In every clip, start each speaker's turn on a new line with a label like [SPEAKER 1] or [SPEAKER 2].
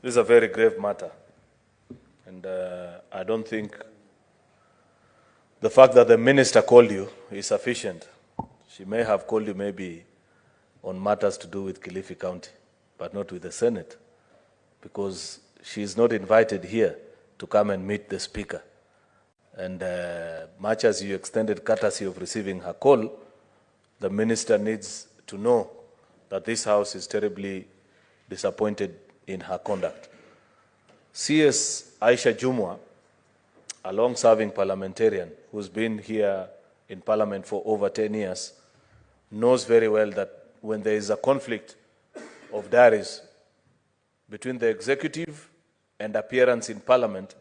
[SPEAKER 1] This is a very grave matter, and I don't think the fact that the minister called you is sufficient. She may have called you maybe on matters to do with Kilifi County, but not with the Senate, because she is not invited here to come and meet the Speaker. And much as you extended courtesy of receiving her call, the minister needs to know that this House is terribly disappointed in her conduct. CS Aisha Jumwa, a long-serving parliamentarian who's been here in Parliament for over 10 years, knows very well that when there is a conflict of diaries between the executive and appearance in Parliament,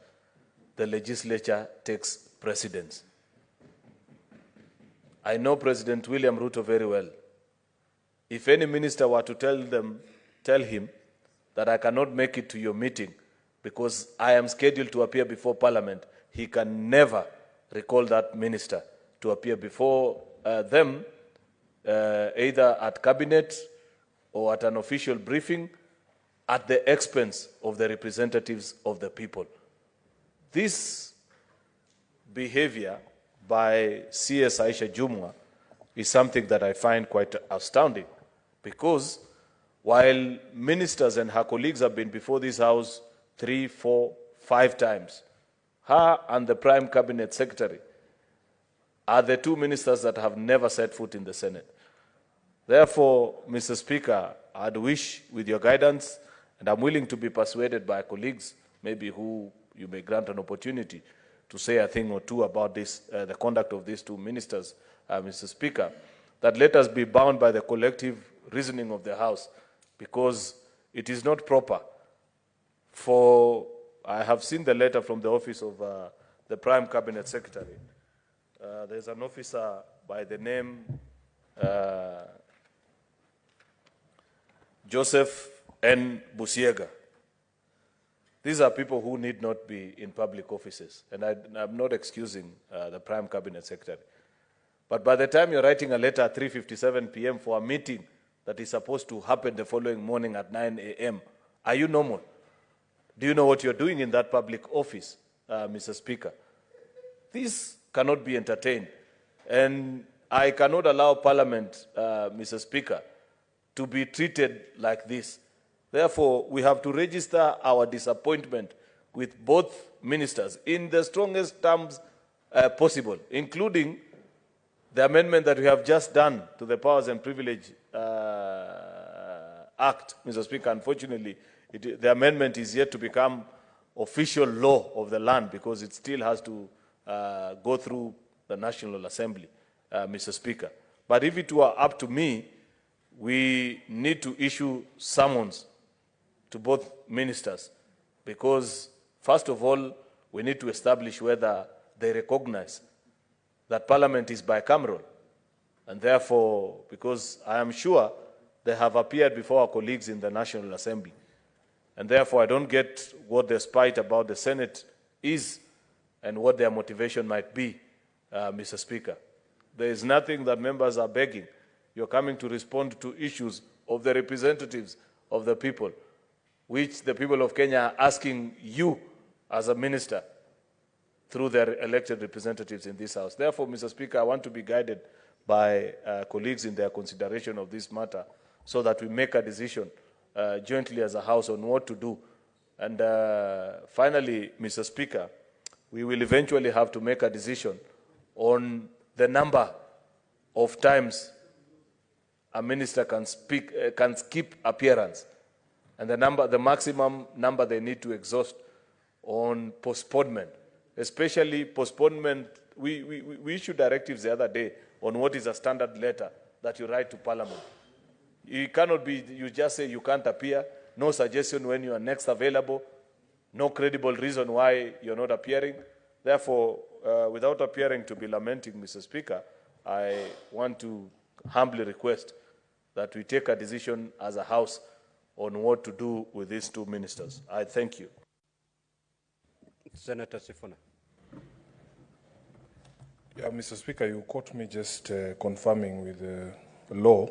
[SPEAKER 1] the legislature takes precedence. I know President William Ruto very well. If any minister were to tell him that I cannot make it to your meeting because I am scheduled to appear before Parliament, he can never recall that minister to appear before them, either at cabinet or at an official briefing, at the expense of the representatives of the people. This behavior by CS Aisha Jumwa is something that I find quite astounding, because while ministers and her colleagues have been before this House 3, 4, 5 times, her and the Prime Cabinet Secretary are the two ministers that have never set foot in the Senate. Therefore, Mr. Speaker, I'd wish, with your guidance, and I'm willing to be persuaded by colleagues, maybe who you may grant an opportunity to say a thing or two about this, the conduct of these two ministers, Mr. Speaker, that let us be bound by the collective reasoning of the House, because it is not proper for, I have seen the letter from the office of the Prime Cabinet Secretary. There's an officer by the name Joseph N. Busiega. These are people who need not be in public offices, and I'm not excusing the Prime Cabinet Secretary. But by the time you're writing a letter at 3:57 p.m. for a meeting that is supposed to happen the following morning at 9 a.m., are you normal? Do you know what you're doing in that public office, Mr. Speaker? This cannot be entertained. And I cannot allow Parliament, Mr. Speaker, to be treated like this. Therefore, we have to register our disappointment with both ministers in the strongest terms possible, including the amendment that we have just done to the Powers and Privilege Act, Mr. Speaker. Unfortunately, the amendment is yet to become official law of the land, because it still has to go through the National Assembly, Mr. Speaker. But if it were up to me, we need to issue summons to both ministers, because, first of all, we need to establish whether they recognize that Parliament is bicameral. And therefore, because I am sure they have appeared before our colleagues in the National Assembly, and therefore I don't get what their spite about the Senate is and what their motivation might be, Mr. Speaker. There is nothing that members are begging. You're coming to respond to issues of the representatives of the people, which the people of Kenya are asking you as a minister through their elected representatives in this House. Therefore, Mr. Speaker, I want to be guided by colleagues in their consideration of this matter, so that we make a decision jointly as a House on what to do. And finally, Mr. Speaker, we will eventually have to make a decision on the number of times a minister can skip appearance, and the maximum number they need to exhaust on postponement, especially postponement. We issued directives the other day on what is a standard letter that you write to Parliament. It cannot be you just say you can't appear, no suggestion when you are next available, no credible reason why you're not appearing. Therefore, without appearing to be lamenting, Mr. Speaker, I want to humbly request that we take a decision as a House on what to do with these two ministers. I thank you.
[SPEAKER 2] Senator Sifuna.
[SPEAKER 3] Yeah, Mr. Speaker, you caught me just confirming with the law